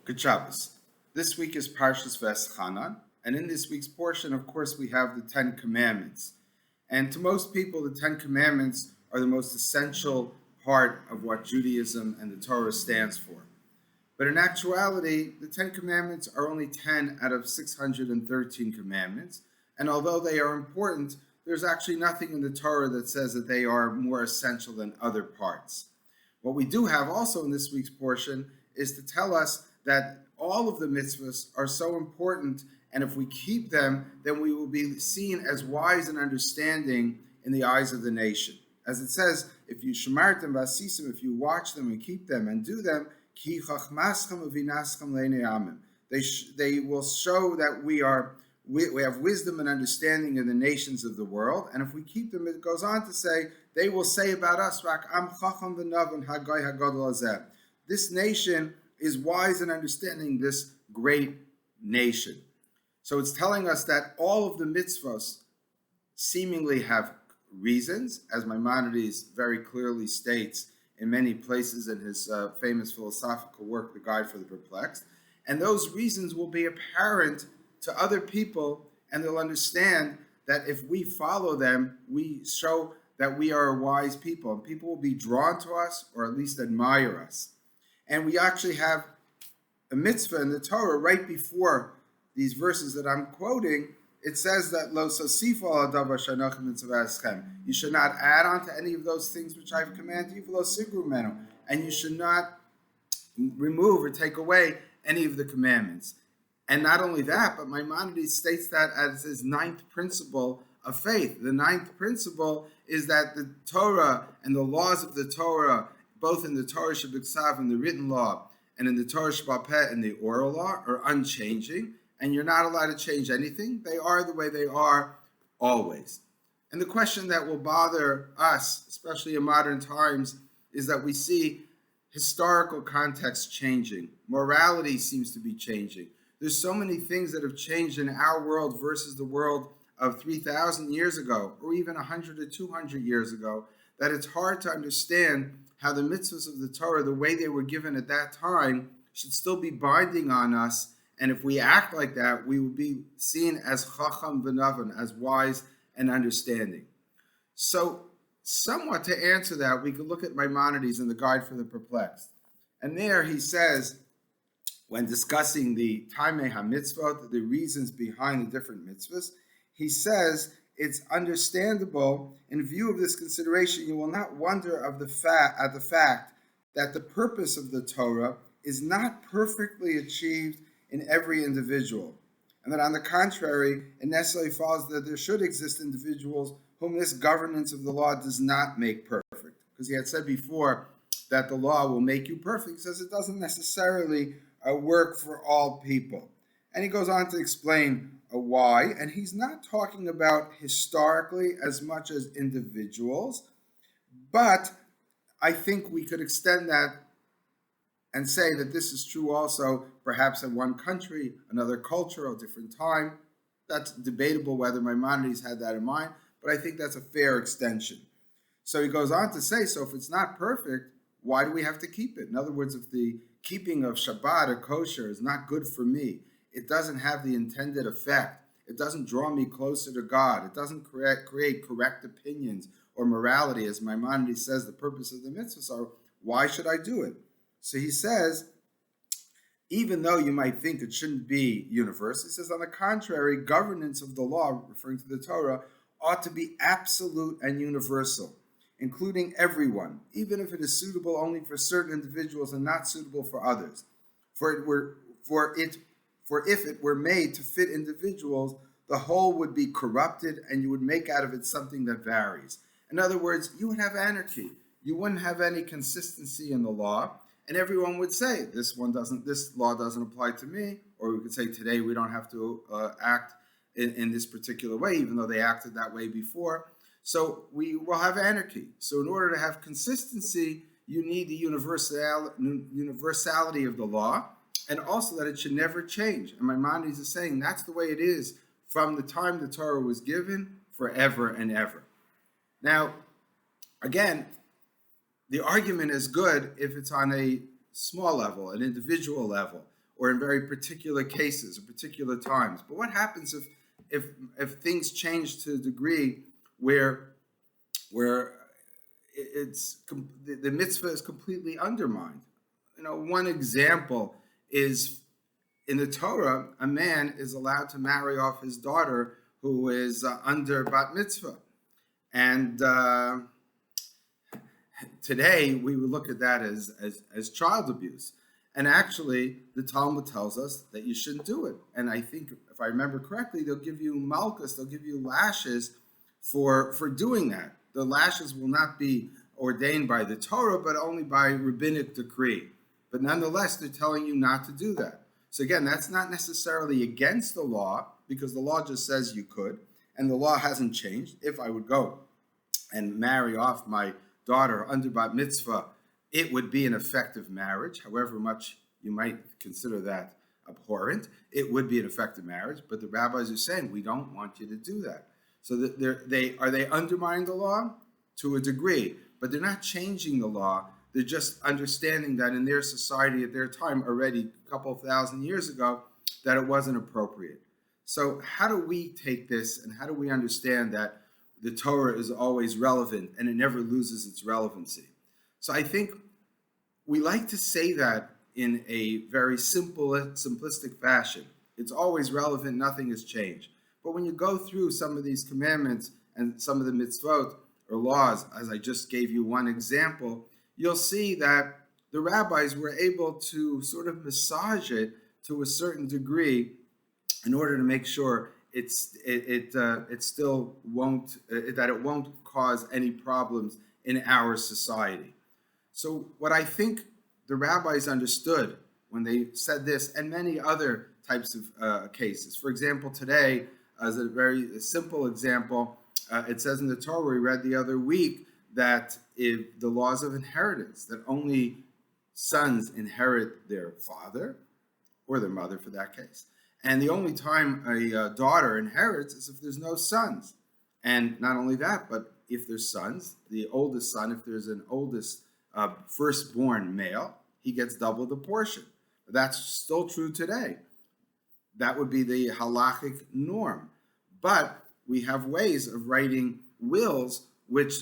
Good Shabbos. This week is Parshas Veschanan, and in this week's portion, of course, we have the Ten Commandments. And to most people, the Ten Commandments are the most essential part of what Judaism and the Torah stands for. But in actuality, the Ten Commandments are only 10 out of 613 commandments, and although they are important, there's actually nothing in the Torah that says that they are more essential than other parts. What we do have also in this week's portion is to tell us that all of the mitzvahs are so important, and if we keep them, then we will be seen as wise and understanding in the eyes of the nation. As it says, if you shamartem vasisim, if you watch them and keep them and do them, ki chachmaschem uvinaschem le'nei amim. They will show that we have wisdom and understanding in the nations of the world, and if we keep them, it goes on to say, they will say about us, Rak am chacham v'navon hagoy hagadol hazeh. This nation is wise and understanding, this great nation. So it's telling us that all of the mitzvahs seemingly have reasons, as Maimonides very clearly states in many places in his famous philosophical work, The Guide for the Perplexed. And those reasons will be apparent to other people, and they'll understand that if we follow them, we show that we are a wise people, and people will be drawn to us, or at least admire us. And we actually have a mitzvah in the Torah right before these verses that I'm quoting. It says that Lo sosifu al hadavar shanochem mitzvaschem. You should not add on to any of those things which I've commanded you, v'lo sigru menu, and you should not remove or take away any of the commandments. And not only that, but Maimonides states that as his ninth principle of faith. The ninth principle is that the Torah and the laws of the Torah, both in the Torah Shebiksav and the written law, and in the Torah Shebal Peh and the oral law, are unchanging, and you're not allowed to change anything. They are the way they are always. And the question that will bother us, especially in modern times, is that we see historical context changing. Morality seems to be changing. There's so many things that have changed in our world versus the world of 3,000 years ago, or even 100 or 200 years ago, that it's hard to understand how the mitzvahs of the Torah, the way they were given at that time, should still be binding on us. And if we act like that, we will be seen as chacham v'navan, as wise and understanding. So, somewhat to answer that, we could look at Maimonides in the Guide for the Perplexed. And there he says, when discussing the Taimei HaMitzvot, the reasons behind the different mitzvahs, he says, it's understandable, in view of this consideration, you will not wonder at the fact that the purpose of the Torah is not perfectly achieved in every individual, and that on the contrary, it necessarily follows that there should exist individuals whom this governance of the law does not make perfect. Because he had said before that the law will make you perfect. He says it doesn't necessarily work for all people. And he goes on to explain why, and he's not talking about historically as much as individuals, but I think we could extend that and say that this is true also perhaps in one country, another culture, a different time. That's debatable whether Maimonides had that in mind, but I think that's a fair extension. So he goes on to say, so if it's not perfect, why do we have to keep it? In other words, if the keeping of Shabbat or kosher is not good for me, it doesn't have the intended effect, it doesn't draw me closer to God, it doesn't create correct opinions or morality, as Maimonides says the purpose of the mitzvahs are, why should I do it? So he says, even though you might think it shouldn't be universal, he says, on the contrary, governance of the law, referring to the Torah, ought to be absolute and universal, including everyone, even if it is suitable only for certain individuals and not suitable for others. For if it were made to fit individuals, the whole would be corrupted, and you would make out of it something that varies. In other words, you would have anarchy. You wouldn't have any consistency in the law, and everyone would say, this law doesn't apply to me, or we could say today we don't have to act in this particular way, even though they acted that way before. So we will have anarchy. So in order to have consistency, you need the universality of the law, and also that it should never change. And Maimonides is saying that's the way it is from the time the Torah was given, forever and ever. Now, again, the argument is good if it's on a small level, an individual level, or in very particular cases or particular times. But what happens if things change to a degree where the mitzvah is completely undermined? One example is in the Torah, a man is allowed to marry off his daughter who is under bat mitzvah. And today we would look at that as child abuse. And actually, the Talmud tells us that you shouldn't do it. And I think, if I remember correctly, they'll give you malchus, they'll give you lashes for doing that. The lashes will not be ordained by the Torah, but only by rabbinic decree. But nonetheless, they're telling you not to do that. So again, that's not necessarily against the law, because the law just says you could, and the law hasn't changed. If I would go and marry off my daughter under bat mitzvah, it would be an effective marriage, however much you might consider that abhorrent. It would be an effective marriage, but the rabbis are saying, we don't want you to do that. So that they undermining the law? To a degree, but they're not changing the law. They're just understanding that in their society at their time, already a couple of thousand years ago, that it wasn't appropriate. So how do we take this, and how do we understand that the Torah is always relevant and it never loses its relevancy? So I think we like to say that in a very simplistic fashion. It's always relevant, nothing has changed. But when you go through some of these commandments and some of the mitzvot or laws, as I just gave you one example, you'll see that the rabbis were able to sort of massage it to a certain degree in order to make sure it still won't that it won't cause any problems in our society. So what I think the rabbis understood when they said this, and many other types of cases. For example, today, as a very simple example, it says in the Torah we read the other week that if the laws of inheritance, that only sons inherit their father or their mother for that case. And the only time a daughter inherits is if there's no sons. And not only that, but if there's sons, the oldest son, if there's an oldest firstborn male, he gets double the portion. That's still true today. That would be the halachic norm. But we have ways of writing wills which,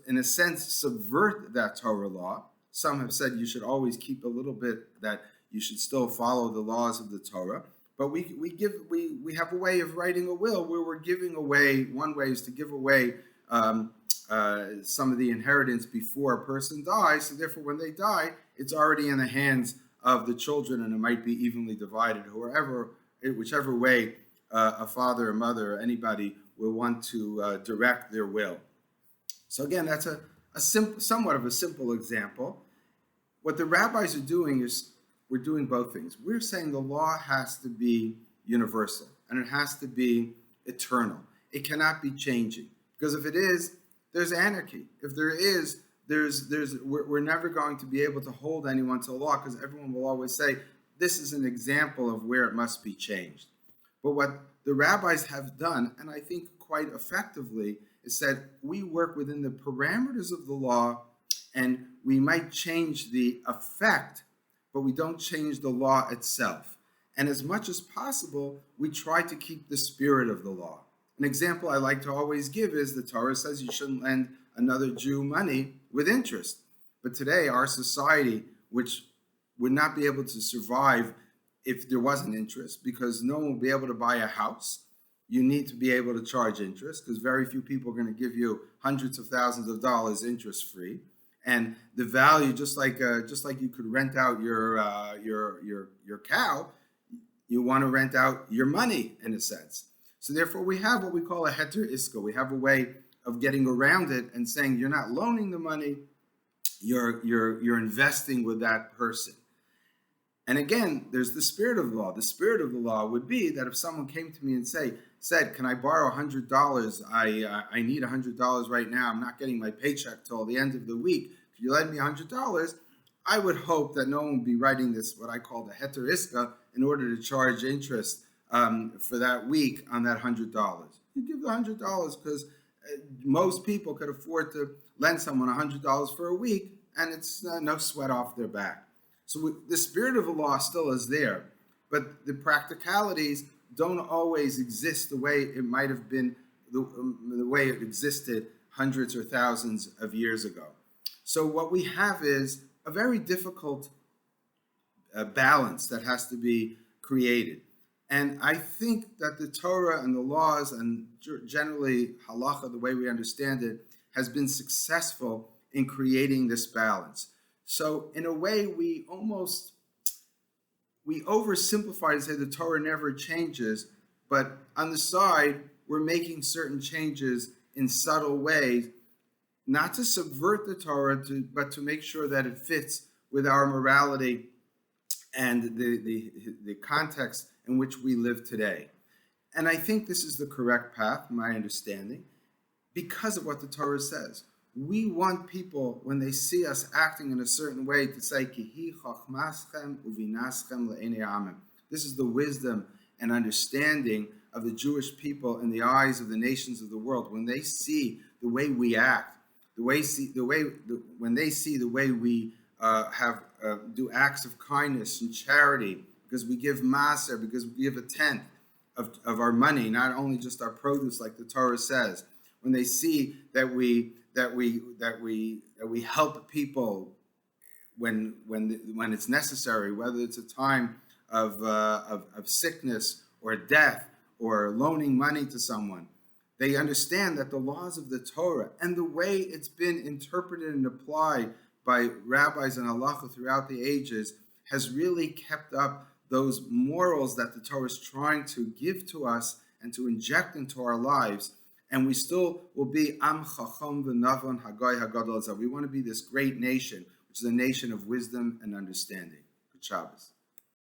in a sense, subvert that Torah law. Some have said you should always keep a little bit, that you should still follow the laws of the Torah. But we have a way of writing a will where we're giving away. One way is to give away some of the inheritance before a person dies. So therefore, when they die, it's already in the hands of the children, and it might be evenly divided. Whichever way a father or mother or anybody will want to direct their will. So again, that's somewhat of a simple example. What the rabbis are doing is, we're doing both things. We're saying the law has to be universal and it has to be eternal. It cannot be changing, because if it is, there's anarchy. If there is, we're never going to be able to hold anyone to the law, because everyone will always say this is an example of where it must be changed. But what the rabbis have done, and I think quite effectively, is that we work within the parameters of the law, and we might change the effect, but we don't change the law itself. And as much as possible, we try to keep the spirit of the law. An example I like to always give is the Torah says you shouldn't lend another Jew money with interest. But today, our society, which would not be able to survive if there wasn't interest, because no one will be able to buy a house. You need to be able to charge interest, because very few people are going to give you hundreds of thousands of dollars interest free. And the value, just like you could rent out your cow, you want to rent out your money in a sense. So therefore, we have what we call a heter iska. We have a way of getting around it and saying you're not loaning the money, you're investing with that person. And again, there's the spirit of the law. The spirit of the law would be that if someone came to me and said, can I borrow $100? I need $100 right now. I'm not getting my paycheck till the end of the week. Could you lend me $100? I would hope that no one would be writing this, what I call the heter iska, in order to charge interest for that week on that $100. You give the $100 because most people could afford to lend someone $100 for a week, and it's no sweat off their back. So the spirit of the law still is there, but the practicalities don't always exist the way it might have been, the way it existed hundreds or thousands of years ago. So what we have is a very difficult balance that has to be created. And I think that the Torah and the laws and generally halacha, the way we understand it, has been successful in creating this balance. So in a way, we oversimplify and say the Torah never changes, but on the side, we're making certain changes in subtle ways, not to subvert the Torah, but to make sure that it fits with our morality and the context in which we live today. And I think this is the correct path, my understanding, because of what the Torah says. We want people, when they see us acting in a certain way, to say, Kihi chachmaschem uvinaschem le'enei amim. This is the wisdom and understanding of the Jewish people in the eyes of the nations of the world. When they see the way we act, when they see the way we do acts of kindness and charity, because we give maser, because we give a tenth of our money, not only just our produce, like the Torah says. When they see that we help people when it's necessary, whether it's a time of sickness or death or loaning money to someone, they understand that the laws of the Torah and the way it's been interpreted and applied by rabbis and halacha throughout the ages has really kept up those morals that the Torah is trying to give to us and to inject into our lives. And we still will be Am Chacham v'Navon Hagoy Hagadol Azah. We want to be this great nation, which is a nation of wisdom and understanding. Good Shabbos.